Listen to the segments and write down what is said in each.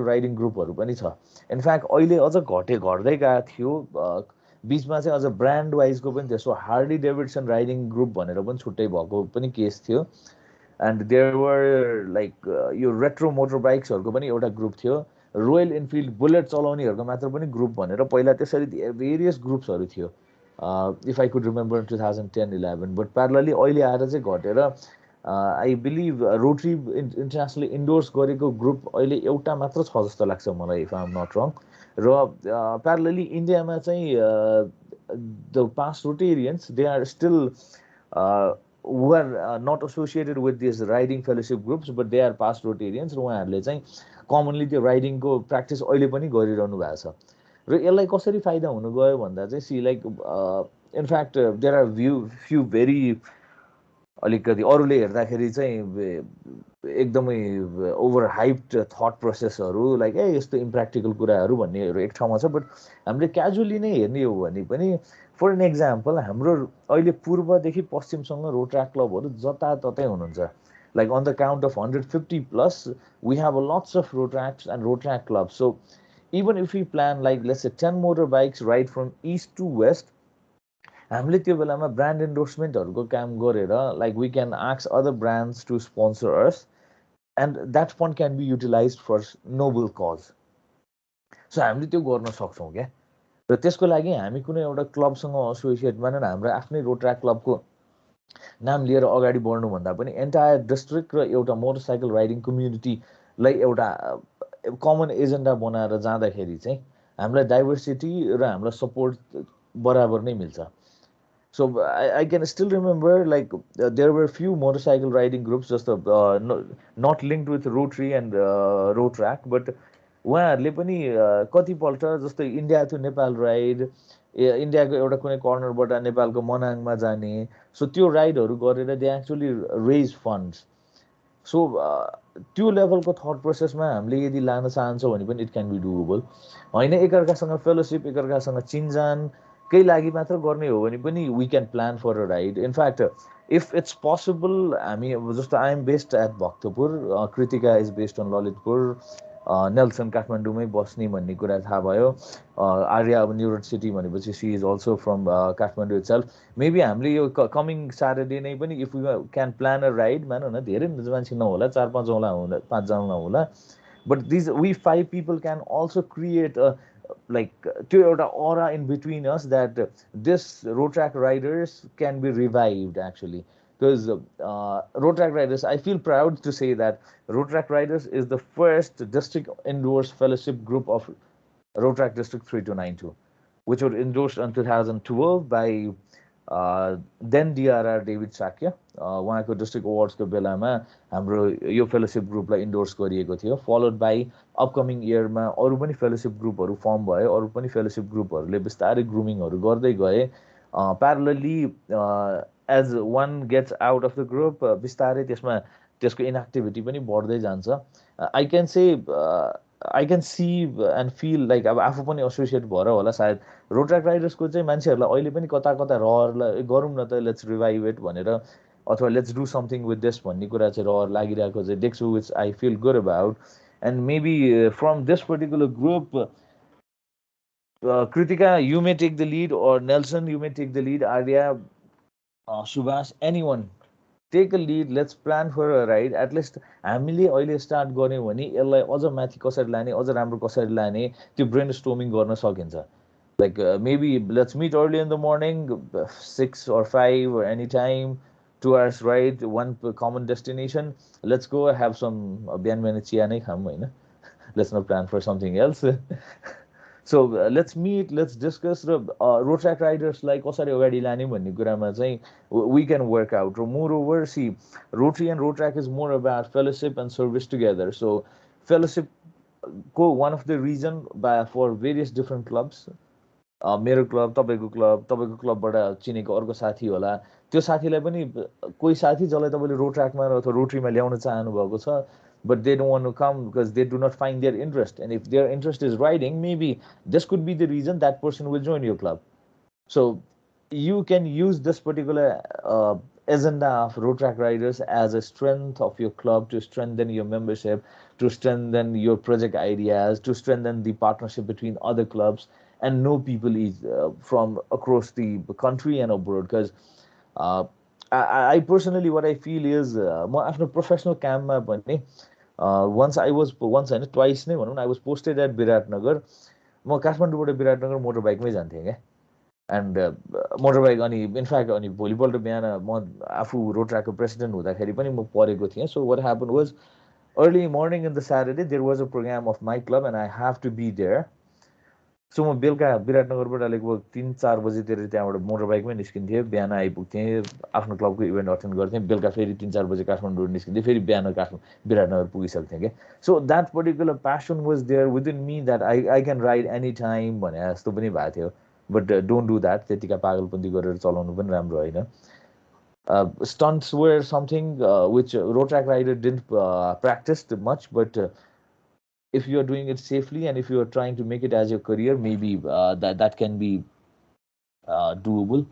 Riding ग्रुपहरू पनि छ इनफ्याक्ट अहिले अझ घट्दै गएको थियो बिचमा चाहिँ अझ ब्रान्ड वाइजको पनि थियो so Harley Davidson riding group भनेर पनि छुट्टै भएको पनि केस थियो एन्ड देयर वर लाइक यो रेट्रो मोटर बाइक्सहरूको पनि एउटा ग्रुप थियो रोयल इनफिल्ड बुलेट चलाउनेहरूको मात्र पनि ग्रुप भनेर पहिला त्यसरी भेरियस ग्रुप्सहरू थियो if I could remember 2010-11 but parallelly अहिले आएर चाहिँ घटेर I believe Rotary internationally endorse गरेको ग्रुप अहिले एउटा मात्र छ जस्तो लाग्छ मलाई if I am not wrong र प्यारलली इन्डियामा चाहिँ the past Rotarians they are still who are not associated with these riding fellowship groups but they are past Rotarians र उहाँहरूले चाहिँ कमनली त्यो राइडिङको प्र्याक्टिस अहिले पनि गरिरहनु भएको छ र यसलाई कसरी फाइदा हुनु गयो भन्दा चाहिँ see like in fact there are few very अलिकति अरूले हेर्दाखेरि चाहिँ एकदमै ओभर हाइप्ड थट प्रोसेसहरू लाइक यस्तो इम्प्र्याक्टिकल कुराहरू भन्नेहरू एक ठाउँमा छ बट हामीले क्याजुअली नै हेर्ने हो भने पनि फर एन एक्जाम्पल हाम्रो अहिले पूर्वदेखि पश्चिमसँग रोड ट्र्याक क्लबहरू जताततै हुनुहुन्छ like on the count of 150+ we have a lots of road tracks and road track club so even if you plan like let's say 10 motor bikes ride from east to west हामीले त्यो बेलामा brand इन्डोर्समेन्टहरूको काम गरेर like we can ask other brands to sponsor us and that fund can be utilize for noble cause so हामीले त्यो गर्न सक्छौँ क्या र त्यसको लागि हामी कुनै एउटा क्लबसँग एसोसिएट मानेर हाम्रो आफ्नै रोड ट्र्याक क्लबको नाम लिएर अगाडि बढ्नुभन्दा पनि एन्टायर डिस्ट्रिक्ट र एउटा मोटरसाइकल राइडिङ कम्युनिटीलाई एउटा कमन एजेन्डा बनाएर जाँदाखेरि चाहिँ हामीलाई डाइभर्सिटी र हामीलाई सपोर्ट बराबर नै मिल्छ So I can still remember like there were few motorcycle riding groups just not linked with Rotary and road track but उहाँहरूले पनि कतिपल्ट जस्तै इन्डिया टु नेपाल राइड इन्डियाको एउटा कुनै कर्नरबाट नेपालको मनाङमा जाने सो त्यो राइडहरू गरेर they actually raise funds so त्यो लेभलको थट प्रोसेसमा हामीले यदि लान चाहन्छौँ भने पनि इट क्यान बी डुएबल होइन एकअर्कासँग फेलोसिप एकअर्कासँग चिनजान केही लागि मात्र गर्ने हो भने पनि we can plan for a ride in fact if it's possible हामी जस्तो I am based at Bhaktapur Kritika is based on Lalitpur Nelson काठमाडौँमै बस्ने भन्ने कुरा थाहा भयो आर्या अब न्युरोड सिटी भनेपछि she is also from Kathmandu itself maybe हामीले यो कमिङ स्याटरडे नै पनि if you can plan a ride मानौँ न धेरै मान्छे नहोला 4-5 होला but these we 5 people can also create a like त्यो एउटा aura in between us that this road track riders can be revived actually because road track riders I feel proud to say that road track riders is the first district endorsed fellowship group of road track district 3292 which was endorsed in 2012 by then DRR David Shakya उहाँको district अवार्ड्सको बेलामा हाम्रो यो fellowship ग्रुपलाई endorse गरिएको थियो followed by upcoming इयरमा अरू पनि fellowship ग्रुपहरू फर्म भयो अरू पनि फेलोसिप ग्रुपहरूले बिस्तारै ग्रुमिङहरू गर्दै गए parallelly as one gets out of the group बिस्तारै त्यसको इनएक्टिभिटी पनि बढ्दै जान्छ I can see and feel like अब आफू पनि एसोसिएट भएर होला सायद रोड ट्र्याक राइडर्सको चाहिँ मान्छेहरूलाई अहिले पनि कता कता रहरलाई गरौँ न त लेट्स रिभाइभ इट भनेर अथवा let's do something with this भन्ने कुरा चाहिँ रहर लागिरहेको चाहिँ देख्छु which I feel good about and maybe from this particular group Kritika you may take the lead or Nelson you may take the lead Arya Subhash anyone take a lead let's plan for a ride at least हामीले अहिले start गर्यौँ भने यसलाई अझ माथि कसरी लाने अझ राम्रो कसरी लाने त्यो ब्रेन स्टोमिङ गर्न सकिन्छ like maybe let's meet early in the morning 6 or 5 or any time 2 hours ride one common destination let's go have some बिहान बिहान चिया नै खाऊँ हैन let's not plan for something else so let's meet let's discuss road track riders like कसरी अगाडि लाने भन्ने कुरामा चाहिँ we can work out moreover see Rotary and road track is more about fellowship and service together so fellowship को one of the reason for various different clubs मेरो club तपाईँको क्लबबाट चिनेको अर्को साथी होला त्यो साथीलाई पनि कोही साथी जसलाई तपाईँले रोड ट्र्याकमा अथवा रोटरीमा ल्याउन चाहनु भएको छ but they don't want to come because they do not find their interest and if their interest is riding maybe this could be the reason that person will join your club so you can use this particular agenda of road track riders as a strength of your club, to strengthen your membership, to strengthen your project ideas, to strengthen the partnership between other clubs, and know people is from across the country and abroad. Because uh, I personally, what I feel is म आफ्नो professional काममा पनि once होइन twice नै भनौँ न, I was posted at Biratnagar. म काठमाडौँबाट विराटनगर मोटर बाइकमै जान्थेँ क्या. एन्ड मोटर बाइक अनि इनफ्याक्ट अनि भोलिपल्ट बिहान म आफू रोड ट्र्याकको प्रेसिडेन्ट हुँदाखेरि पनि म परेको थिएँ. So what happen was early morning in the Saturday there was a programme of my club and I have to be there. So म बेलुका विराटनगरबाट लगभग 3-4 बजीतिर त्यहाँबाट मोटर बाइकमै निस्किन्थेँ. बिहान आइपुग्थेँ, आफ्नो क्लबको इभेन्ट अटेन्ड गर्थेँ. बेलुका फेरि 3-4 बजी काठमाडौँ निस्किन्थेँ, फेरि बिहान विराटनगर पुगिसक्थेँ क्या. So that particular passion was there within me that I can ride any time भने जस्तो पनि भएको थियो. But don't do that. त्यतिका पागलपन्ती गरेर चलाउनु पनि राम्रो होइन. Stunts were something which road track rider didn't practice much, but if you are doing it safely and if you are trying to make it as your career, maybe that can be doable.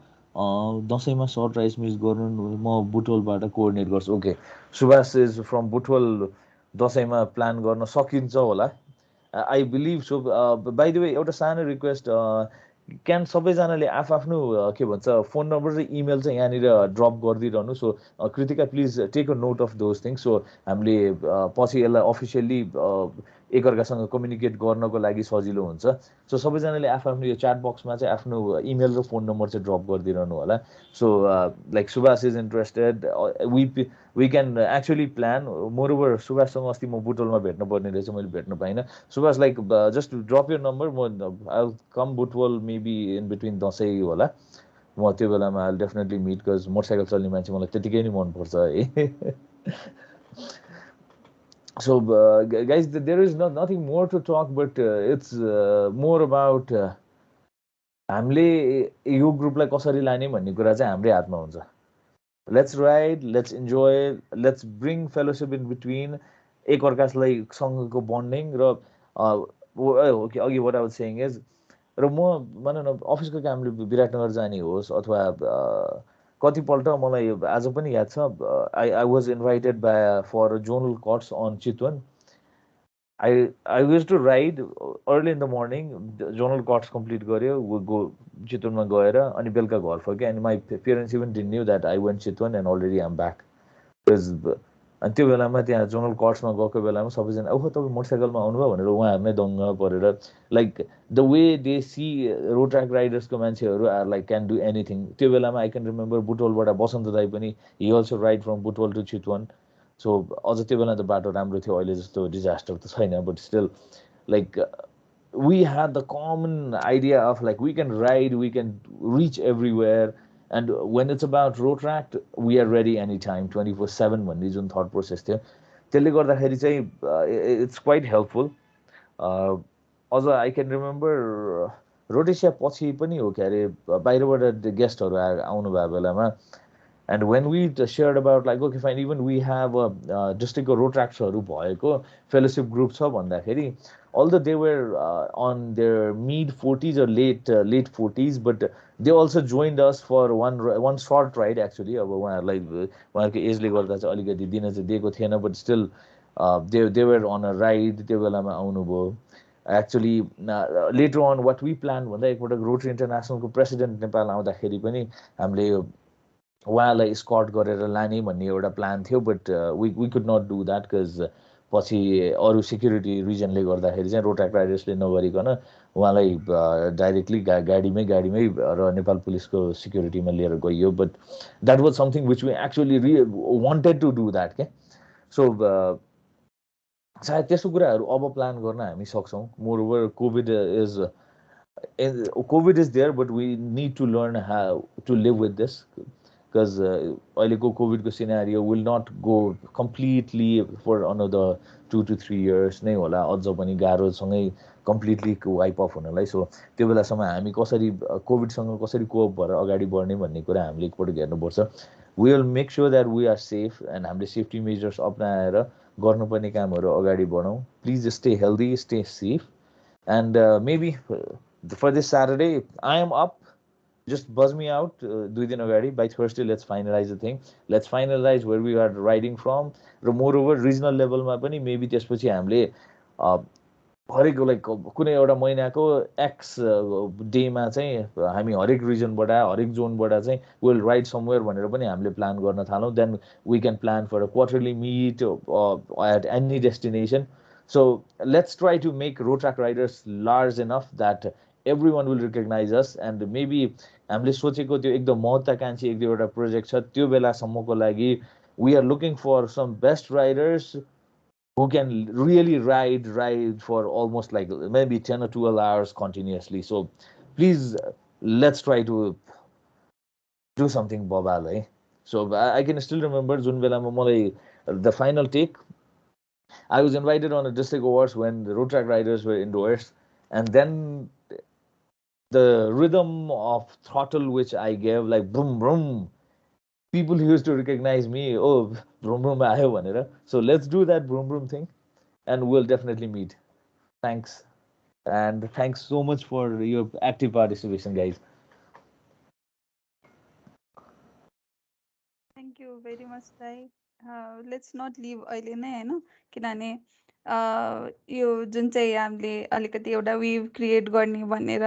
दसैँमा short rice miss गर्नु, म बुटवलबाट coordinate गर्छु. Okay, Subhash is from Butwal. दसैँमा plan गर्न सकिन्छ होला, I believe so. By the way एउटा सानो रिक्वेस्ट, क्यान सबैजनाले आफ्नो के भन्छ फोन नम्बर र इमेल चाहिँ यहाँनिर ड्रप गरिदिइरहनु. So Kritika please take a note of those things. So हामीले पछि यसलाई अफिसियल्ली एकअर्कासँग कम्युनिकेट गर्नको लागि सजिलो हुन्छ. सो सबैजनाले आफ्नो यो च्याट बक्समा चाहिँ आफ्नो इमेल र फोन नम्बर चाहिँ ड्रप गरिदिइरहनु होला. So like Subhash is interested, we can actually plan. Moreover सुभाषसँग अस्ति म बुटवलमा भेट्नु पर्ने रहेछ, मैले भेट्नु पाइनँ. Subhash like just drop your number, म I come Butwal maybe in between Dashain होला. म त्यो बेलामा I definitely meet, because motorcycle चल्ने मान्छे मलाई त्यतिकै नै मनपर्छ है. So guys, there is nothing more to talk, but it's more about हामीले यो ग्रुपलाई कसरी लाने भन्ने कुरा चाहिँ हाम्रै हातमा हुन्छ. Let's ride, let's enjoy, let's bring fellowship in between, एकअर्कालाई सँगको बन्डिङ. र अघि what I was saying is, र म भनौँ न अफिसको कामले विराटनगर जाने होस् अथवा कतिपल्ट मलाई आज पनि याद छ, I was invited by for zonal cuts on Chitwan. I used to ride early in the morning, zonal cuts complete गऱ्यो, गो चितवनमा गएर अनि बेलुका घर फर्केँ. अनि my parents even didn't knew that I went Chitwan and already am back. अनि त्यो बेलामा त्यहाँ जोनल कट्समा गएको बेलामा सबैजना ओहो तपाईँ मोटरसाइकलमा आउनुभयो भनेर उहाँहरू नै दङ्ग परेर, like the way they see road track राइडर्सको मान्छेहरू are like can do anything. त्यो बेलामा आई क्यान रिमेम्बर बुटवलबाट बसन्त दाई पनि, he also ride from Butwal to Chitwan. So अझ त्यो बेला त बाटो राम्रो थियो, अहिले जस्तो डिजास्टर त छैन. But still like we had the common idea of like we can ride, we can reach everywhere. And when it's about road track we are ready any time 24/7 भन्ने जुन थट प्रोसेस थियो, त्यसले गर्दाखेरि चाहिँ it's quite helpful. अझ I can remember Rotasia पछि पनि हो क्या अरे, बाहिरबाट गेस्टहरू आउनुभयो बेलामा. And when we shared about like okay fine, even we have district road tracks-हरु भएको fellowship group छ भन्दाखेरि, although they were on their mid 40s or late 40s, but they also joined us for one short ride actually. अब उहाँहरुलाई उहाँहरुको एजले गर्दा चाहिँ अलिकति दिन चाहिँ दिएको थिएन, but still they were on a ride. त्यो बेलामा आउनुभयो. Actually later on what we planned भन्दा एकपटक रोटरी इन्टरनेसनलको प्रेसिडेन्ट नेपाल आउँदाखेरि पनि हामीले उहाँलाई स्कट गरेर लाने भन्ने एउटा प्लान थियो. But we could not do that because पछि अरू सेक्युरिटी रिजनले गर्दाखेरि चाहिँ रोड ट्र्याक राइडर्सले नगरिकन उहाँलाई डाइरेक्टली गाडीमै र नेपाल पुलिसको सेक्युरिटीमा लिएर गइयो. But that was something which we actually wanted to do that क्या. सो सायद त्यस्तो कुराहरू अब प्लान गर्न हामी सक्छौँ. Moreover covid is there, but we need to learn how to live with this. Because अहिलेको कोभिडको scenario will not go completely for another 2 to 3 years नै होला, अझ पनि गाह्रोसँगै कम्प्लिटली वाइप अफ हुनलाई. सो त्यो बेलासम्म हामी कसरी कोभिडसँग कसरी कोप भएर अगाडि बढ्ने भन्ने कुरा हामीले एकपल्ट हेर्नुपर्छ. We will make sure that we are safe and हामीले सेफ्टी मेजर्स अपनाएर गर्नुपर्ने कामहरू अगाडि बढौँ. Please stay healthy, stay safe. And maybe for this Saturday I am up just buzz me out 2 दिन अगाडि. By Thursday, let's finalize the thing. Let's finalize where we are riding from. र moreover regional levelमा पनि maybe त्यसपछि हामीले हरेक like कुनै एउटा महिनाको एक्स डेमा चाहिँ हामी हरेक रिजनबाट हरेक जोनबाट चाहिँ विल राइड समवेयर भनेर पनि हामीले प्लान गर्न थालौँ. Then we can plan for a quarterly meet at any destination. So let's try to make road track riders large enough that everyone will recognize us, and maybe हामीले सोचेको त्यो एकदम महत्त्वाकांक्षी एक दुईवटा प्रोजेक्ट छ त्यो बेलासम्मको लागि we are looking for some best riders who can really ride for almost like maybe 10 or 12 hours continuously. So please let's try to do something babal. So I can still remember Jun belama malai the final take. I was invited on a district awards when the road track riders were indoors, and then the rhythm of throttle which I gave, like boom boom, people used to recognize me. Oh, boom boom aayo bhanera. So let's do that boom boom thing, and we'll definitely meet. Thanks, and thanks so much for your active participation, guys. Thank you very much, Sai. Let's not leave अहिले नै हैन, किनभने यो जुन चाहिँ हामीले अलिकति एउटा वेभ क्रिएट गर्ने भनेर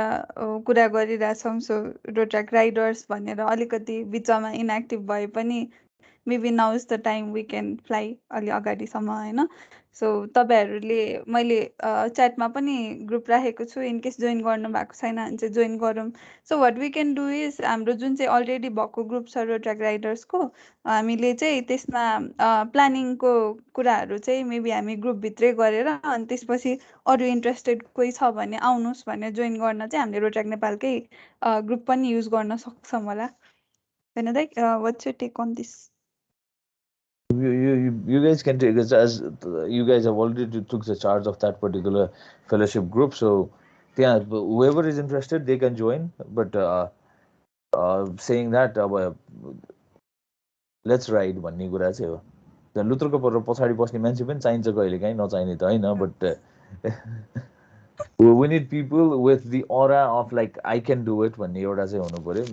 कुरा गरिरहेछौँ. सो रोड ट्र्याक राइडर्स भनेर अलिकति बिचमा इनएक्टिभ भए पनि maybe now is the time we can fly अलि अगाडिसम्म होइन. सो तपाईँहरूले मैले च्याटमा पनि ग्रुप राखेको छु. इनकेस जोइन गर्नु भएको छैन भने चाहिँ जोइन गरौँ. So what we can do is हाम्रो जुन चाहिँ अलरेडी भएको ग्रुप छ रोड ट्र्याक राइडर्सको, हामीले चाहिँ त्यसमा प्लानिङको कुराहरू चाहिँ मेबी हामी ग्रुपभित्रै गरेर अनि त्यसपछि अरू इन्ट्रेस्टेड कोही छ भने आउनुहोस् भनेर जोइन गर्न चाहिँ हामीले रोड ट्र्याक नेपालकै ग्रुप पनि युज गर्न सक्छौँ होला होइन दाइ? What's your take on this? You guys can take it, as you guys have already took the charge of that particular fellowship group. So yeah, whoever is interested, they can join. But saying that, let's ride भन्ने कुरा चाहिँ हो. लुत्रुको पर पछाडि बस्ने मान्छे पनि चाहिन्छ कहिले काहीँ, नचाहिने त होइन. But we need people with the aura of like I can do it भन्ने एउटा चाहिँ हुनु पर्यो.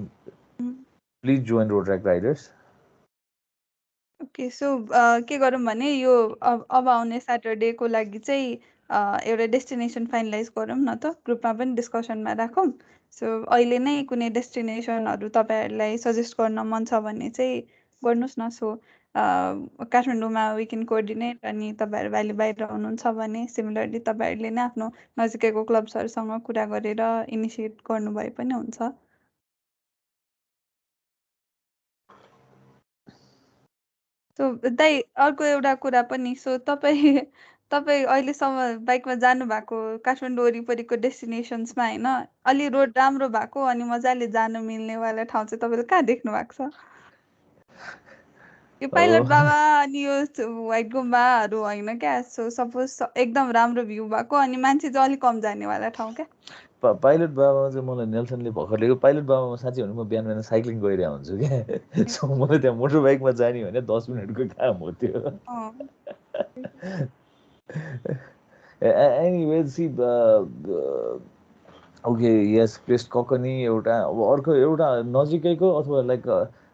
Please join Road Track Riders. Okay. So के गरौँ भने यो अब आउने स्याटरडेको लागि चाहिँ एउटा डेस्टिनेसन फाइनलाइज गरौँ न त, ग्रुपमा पनि डिस्कसनमा राखौँ. सो अहिले नै कुनै डेस्टिनेसनहरू तपाईँहरूलाई सजेस्ट गर्न मन छ भने चाहिँ गर्नुहोस् न. सो काठमाडौँमा वी क्यान कोअर्डिनेट, अनि तपाईँहरू अहिले बाहिर हुनुहुन्छ भने सिमिलरली तपाईँहरूले नै आफ्नो नजिकैको क्लब्सहरूसँग कुरा गरेर इनिसिएट गर्नुभए पनि हुन्छ. सो दाइ अर्को एउटा कुरा पनि, सो तपाईँ अहिलेसम्म बाइकमा जानुभएको काठमाडौँ वरिपरिको डेस्टिनेसन्समा होइन, अलि रोड राम्रो भएको अनि मजाले जानु मिल्नेवाला ठाउँ चाहिँ तपाईँले कहाँ देख्नु भएको छ? यो पाइलट बाबा अनि यो व्हाइट गुम्बाहरू होइन क्या. सो सपोज एकदम राम्रो भ्यू भएको अनि मान्छे चाहिँ अलिक कम जानेवाला ठाउँ क्या. पाइलट बाबामा चाहिँ मलाई नेल्सनले भर्खर ल्याएको. पाइलट बाबामा साँच्चै भन्नु म बिहान बिहान साइक्लिङ गरिरहेको हुन्छु क्या. सो मलाई त्यहाँ मोटर बाइकमा जाने भने 10 मिनटको काम हो त्यो. एनिवे सी ओके यस क्रेस्ट ककनी एउटा. अब अर्को एउटा नजिकैको अथवा लाइक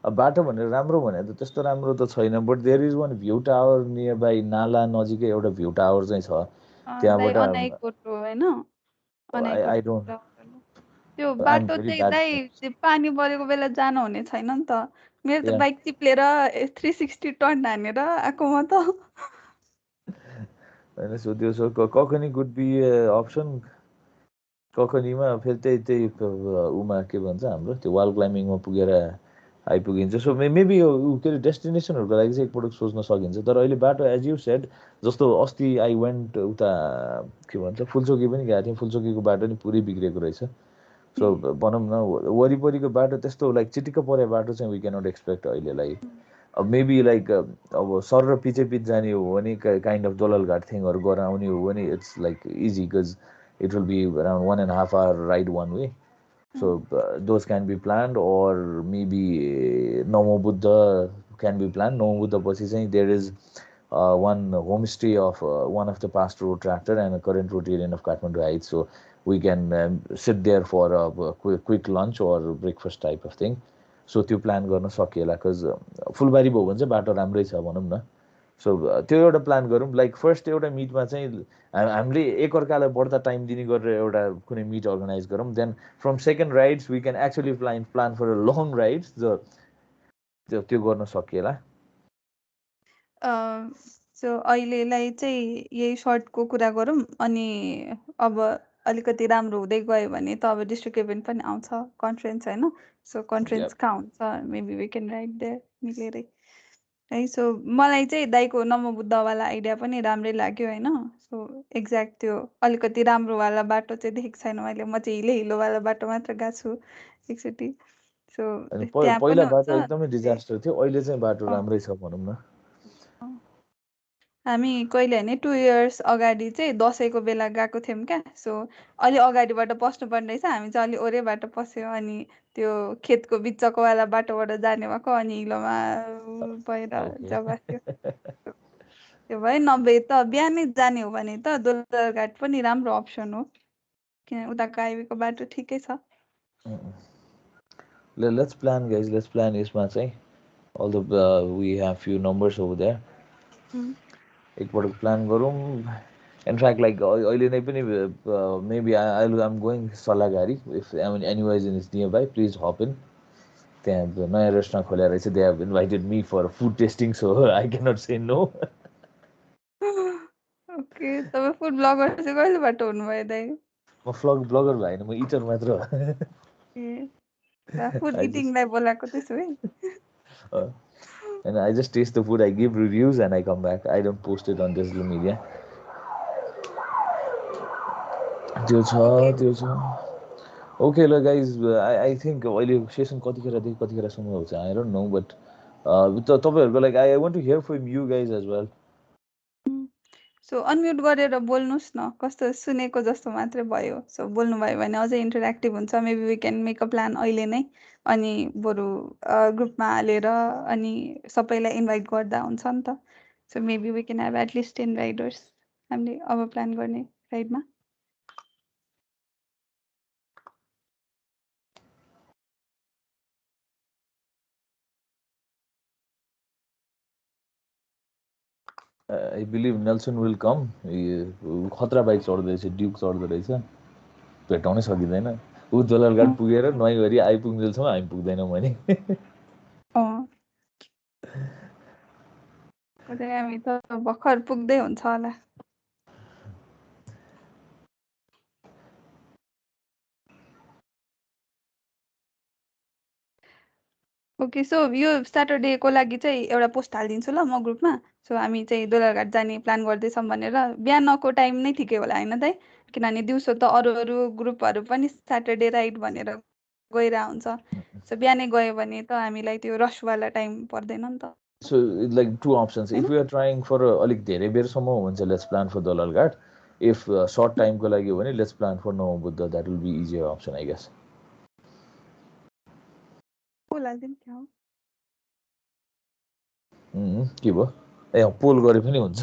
बाटो भनेर राम्रो भने त त्यस्तो राम्रो त छैन. But there is one view tower nearby नाला नजिकै एउटा भ्यू टावर चाहिँ छ. त्यहाँबाट आई डोन्ट, त्यो बाटो चाहिँ दाइ पानी परेको बेला जानु हुने छैन नि त. मेरो त बाइक चिप्लेर 360 टर्न हानेर आएको म त. होइन सो त्यो so Kakani could be option. ककनीमा फेरि त्यही उमा के भन्छ हाम्रो त्यो वाल क्लाइम्बिङमा पुगेर आइपुगिन्छ. सो मेबी के अरे डेस्टिनेसनहरूको लागि चाहिँ एकपटक सोच्न सकिन्छ. तर अहिले बाटो एज यु सेड, जस्तो अस्ति आई वेन्ट उता के भन्छ फुलचोकी पनि गएको थिएँ. फुलचोकीको बाटो नि पुरै बिग्रेको रहेछ. सो भनौँ न वरिपरिको बाटो त्यस्तो लाइक चिटिक्क परे बाटो चाहिँ वी क्यानट एक्सपेक्ट अहिलेलाई. अब मेबी लाइक अब सर र पिछे पिच जाने हो भने काइन्ड अफ दोललघाट थिङहरू गरेर आउने हो भने it's like easy, because it will be around 1.5 hour ride one way. So those can be planned, or maybe Namo Buddha can be planned. Namo Buddha पछि चाहिँ there is one homestay of one of the past road tractor and a current Rotarian of Kathmandu Heights. So we can sit there for a quick lunch or breakfast type of thing. So त्यो plan गर्न सकिएला because फुलबारी भयो भने चाहिँ बाटो राम्रै छ भनौँ न. सो त्यो एउटा प्लान गरौँ. लाइक फर्स्ट एउटा मिटमा चाहिँ हामीले एकअर्कालाई बढ्दा टाइम दिने गरेर एउटा कुनै मिट अर्गनाइज गरौँ. Then from second rides we can actually plan for a long rides जो त्यो गर्न सकिएला. सो अहिलेलाई चाहिँ यही सर्टको कुरा गरौँ. अनि अब अलिकति राम्रो हुँदै गयो भने त अब डिस्ट्रिक्ट इभेन्ट पनि आउँछ, कन्फरेन्स होइन. सो कन्फरेन्स कहाँ हुन्छ, maybe we can ride there मिलेरै है. सो मलाई चाहिँ दाइको नमोबुद्धवाला आइडिया पनि राम्रै लाग्यो होइन. सो एक्ज्याक्ट त्यो अलिकति राम्रोवाला बाटो चाहिँ देखेको छैन मैले. म चाहिँ हिलोवाला बाटो मात्र गएको छु एकचोटि. सो त्यहाँ पनि पहिला बाटो हुन्छ. एकदमै डिजास्टर थियो, अहिले चाहिँ बाटो राम्रै छ भनौँ न. हामी कहिले होइन 2 इयर्स अगाडि चाहिँ दसैँको बेला गएको थियौँ क्या. सो अलि अगाडिबाट पस्नु पर्ने रहेछ. हामी चाहिँ अलि ओरेबाट पस्यो. अनि त्यो खेतको बिचको वाला बाटोबाट जाने भएको. अनि हिलोमा भएर जग्गा थियो. त्यो भए नभए त बिहानै जाने हो भने त दोलरघाट पनि राम्रो अप्सन हो, किन उताको हाइवेको बाटो ठिकै छ. Let's plan guys, let's plan यसमा चाहिँ although we have few numbers over there. एकपटक प्लान गरौँ. इनफ्याक्ट लाइक अहिले नै पनि maybe I'm going Sallaghari. If anyone is nearby please hop in. त्यहाँ नयाँ रेस्टुरेन्ट खोलेर रहेछ. They have invited me for food tasting so I cannot say no. Okay, तपाईँ फुड ब्लगर चाहिँ कहिलेबाट हुनुभयो दाइ? म ब्लगर भएन, म इटर मात्र हो. फुड इटिङलाई बोलाएको त्यसो भए. And I just taste the food, I give reviews and I come back. I don't post it on digital media. त्यो छ. Okay guys, I think अहिले सेसन कतिखेरदेखि कतिखेरसम्म हुन्छ I don't know, but तपाईँहरूको like I want to hear from you guys as well. So unmute गरेर बोल्नुहोस् न, कस्तो सुनेको जस्तो मात्रै भयो. सो बोल्नुभयो भने अझै इन्टरेक्टिभ हुन्छ. Maybe we can make a plan अहिले नै. अनि बरु ग्रुपमा हालेर अनि सबैलाई इन्भाइट गर्दा हुन्छ नि त. So maybe we can have at least 10 riders हामीले अब प्लान गर्ने राइडमा. I believe Nelson will come. खतरा बाइक चढ्दो रहेछ, ड्युक चढ्दो रहेछ. भेटाउनै सकिँदैन. ऊ दोलरघाट पुगेर नुहाइगरी आइपुग्नेसम्म हामी पुग्दैनौँ भने. हामी त भर्खर पुग्दै हुन्छ होला. ओके, सो यो स्याटरडेको लागि चाहिँ एउटा पोस्ट हालिदिन्छु ल म ग्रुपमा. सो हामी चाहिँ दोलरघाट जाने प्लान गर्दैछौँ भनेर. बिहानको टाइम नै ठिकै होला होइन दाइ? किनभने दिउँसो त अरू ग्रुपहरू पनि स्याटरडे राइड भनेर गइरहेको हुन्छ. सो बिहानै गयो भने त हामीलाई त्यो रसवाला टाइम पर्दैन नि त. So like two options. If we are trying for अलिक धेरै बेरसम्म हो भने चाहिँ let's plan for दोलरघाट. If short time को लागि हो भने let's plan for Namobuddha. That will be easier option I guess. के भयो? ए पोल गरे पनि हुन्छ.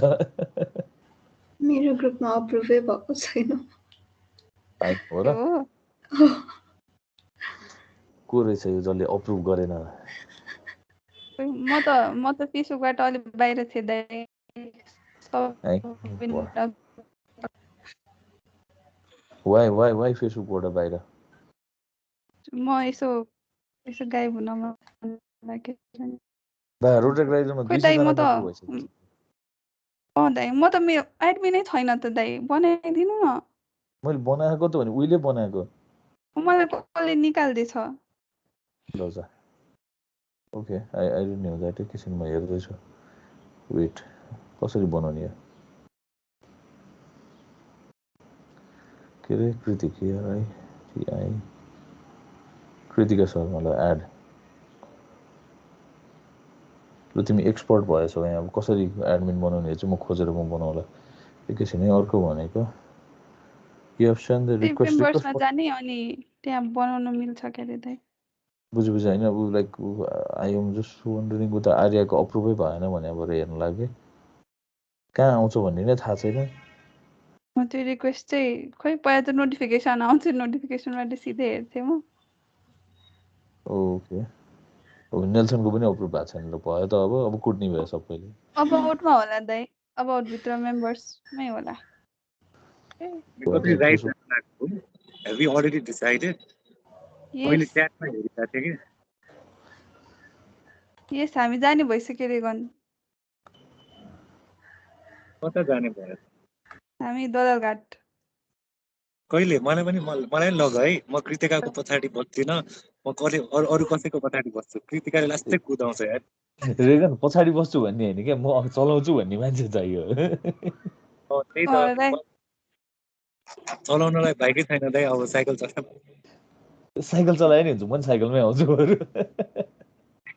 मेरो ग्रुपमा अप्रुभै भएको छैन. हो र? को रहेछ यो जसले अप्रुभ गरेन? म त फेसबुकबाट अलि बाहिर थिएँ दाइ. Why फेसबुकबाट बाहिर? म यसो गायब हुन मन लाग्यो. रोटेक राइडरमा 200 जना मात्र भइसक्यो. दाइ म त मेरो एडमिनै छैन त दाइ, बनाइदिनु न. मैले बनाएको त भने उहिले बनाएको. मलाई कसले निकाल्दैछ? ल जा. Okay, I don't know that. एकैछिन म हेर्दैछु. वेट, कसरी बनाउने? के रे कृतिका है? टिआई कृतिका शर्मालाई एड. ल तिमी एक्सपर्ट भएछौ यहाँ. अब कसरी एडमिन बनाउने चाहिँ म खोजेर म बनाउला. एकैछिन है. अर्को भनेको you have sent the request जाने अनि त्यहाँ बनाउन मिल्छ के रे दाइ? बुझ्यो हैन. उ like I am just wondering उता आर्यको अप्रुभै भएन भने अब हेर्न लागि. कहाँ आउँछ भन्ने नै थाहा छैन। त्यो रिक्वेस्ट चाहिँ खोइ पहिला त नोटिफिकेसन आउँथ्यो, नोटिफिकेसनबाट सिधै हेर्थेँ म। ओके, नेल्सनको पनि अप्रुभ भएको छैन ल, भयो त अब कुट्ने भयो सबैले। अबाउटमा होला दाइ, अबाउटभित्र मेम्बर्समै होला। Have we already decided? यस च्याटमा हेरिरहेको थिएँ कि यस हामी जाने भइसक्यो रे गन। कता जाने भयो हामी दलघाट। कहिले मलाई पनि लग है। म कृतिकाको पछाडि बस्दिनँ, म अरू कसैको पछाडि बस्छु। कृतिकाले लास्टै कुदाउँछ यार। रेगन पछाडि बस्छु भन्ने होइन क्या, म चलाउँछु भन्ने मान्छे चाहियो। त्यही त चलाउनलाई बाइकै छैन दाइ, अब साइकल चलाउँ। साइकल चलायो नि हुन्छ, म पनि साइकलमै आउँछु बरु।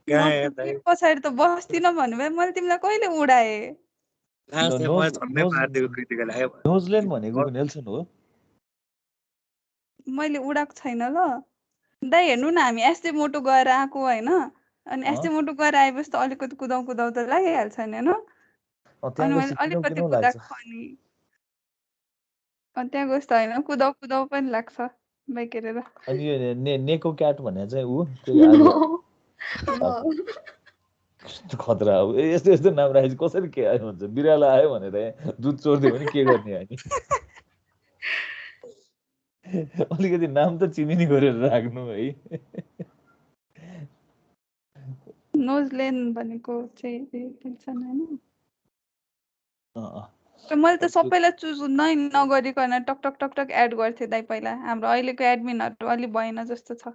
कहाँ यार दाइ, पछाडि त बस्दिनँ भन्नुभयो, मैले तिमीलाई कहिले उडाएँ? लास्ट टाइम मलाई झन्डै पारिदिएको कृतिकाले आयो। न्युजिल्यान्ड भनेको नेल्सन हो। मैले उडाएको छैन ल दाइ। हेर्नु न, हामी एसटी मोटो गएर आएको होइन, अनि एसटी मोटो गएर आएपछि त अलिकति कुदाउ त लागिहाल्छ नि होइन। अनि मैले अलिकति कुदाएको अनि त्यहाँ गएपछि त होइन, कुदाउ पनि लाग्छ बाइक हेरेर। अनि यो नेको क्याट भन्ने चाहिँ ऊ खतरा हो। यस्तो यस्तो नाम राखेपछि कसरी के आयो भन्छ, बिरालो आयो भनेर दुध चोर्दियो भने के गर्ने हामी। अलिकति नाम त चिनिने गरेर राख्नु है। न्युजिल्यान्ड भनेको चाहिँ होइन। मैले त सबैलाई चुज नगरिकन टक टक टक टक एड गर्थेँ दाइ पहिला। हाम्रो अहिलेको एडमिनहरू अलि भएन जस्तो छ।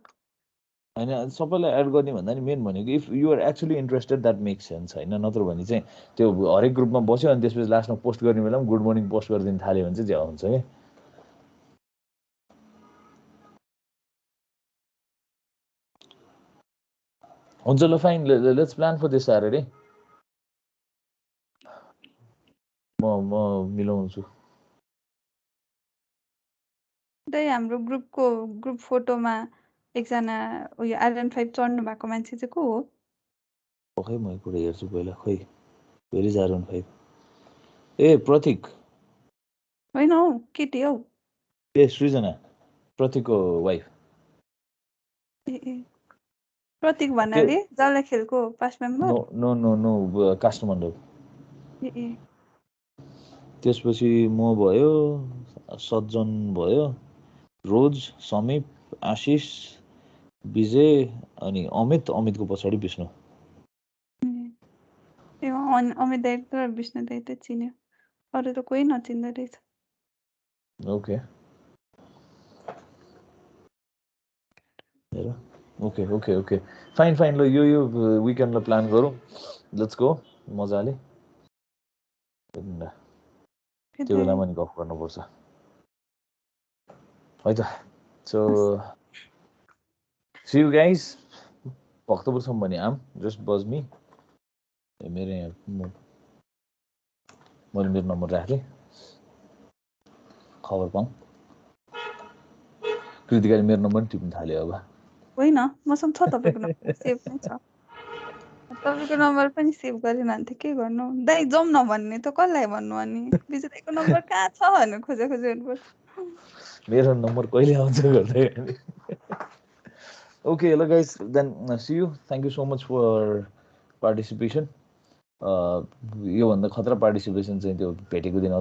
होइन, सबैलाई एड गर्ने भन्दा नि मेन भनेको if you are actually interested that makes sense होइन। नत्र भने चाहिँ त्यो हरेक ग्रुपमा बस्यो अनि त्यसपछि लास्टमा पोस्ट गर्ने बेला पनि गुड मर्निङ पोस्ट गरिदिनु थाल्यो भने चाहिँ ज्या हुन्छ क्या। हुन्छ ल, fine, let's plan for this Saturday. म मिलाउँछु। दाइ हाम्रो ग्रुप फोटोमा एकजना उयो R15 चढ्नु भएको मान्छे चाहिँ को हो? खै म एकपल्ट हेर्छु पहिला। खै भेरी R15? ए प्रतीक होइन हौ, केटी हौ। ए सृजना, प्रतीकको वाइफ। ए प्रतीक भन्नाले जल्ला खेलको past member? No no no no, Kasthamandal. ए त्यसपछि म भयो, सज्जन भयो, रोज, समीप, आशिष, विजय अनि अमितको पछाडि विष्णु। अमित दाइ र विष्णु दाइ त चिन्यो, अरू त कोही नचिन्दो रहेछ। Okay okay okay okay fine fine. ल यो विकेन्डलाई प्लान गरौँ, लेट्स गो मजाले। त्यो बेलामा नि गफ गर्नुपर्छ है त। So see you guys. भक्तपुरसम्म भने जस्ट बज मी। मेरो यहाँ मैले मेरो नम्बर राखेँ, खबर पाऊँ। कृतिकाले मेरो नम्बर टिप्न थाल्यो अब। होइन, मसँग छ तपाईँको नम्बर, सेभ नै छ। तपाईँको नम्बर पनि सेभ गरेन भने त के गर्नु दाइ? जाउँ न भन्ने त कसलाई भन्नु? अनि विजयको नम्बर कहाँ छ भनेर खोजेर हेर्नुपर्छ। मेरो नम्बर कहिले आउँछ गर्दै। ओके ल guys, then see you. Thank you so much for participation. योभन्दा खतरा पार्टिसिपेसन चाहिँ त्यो भेटेको दिन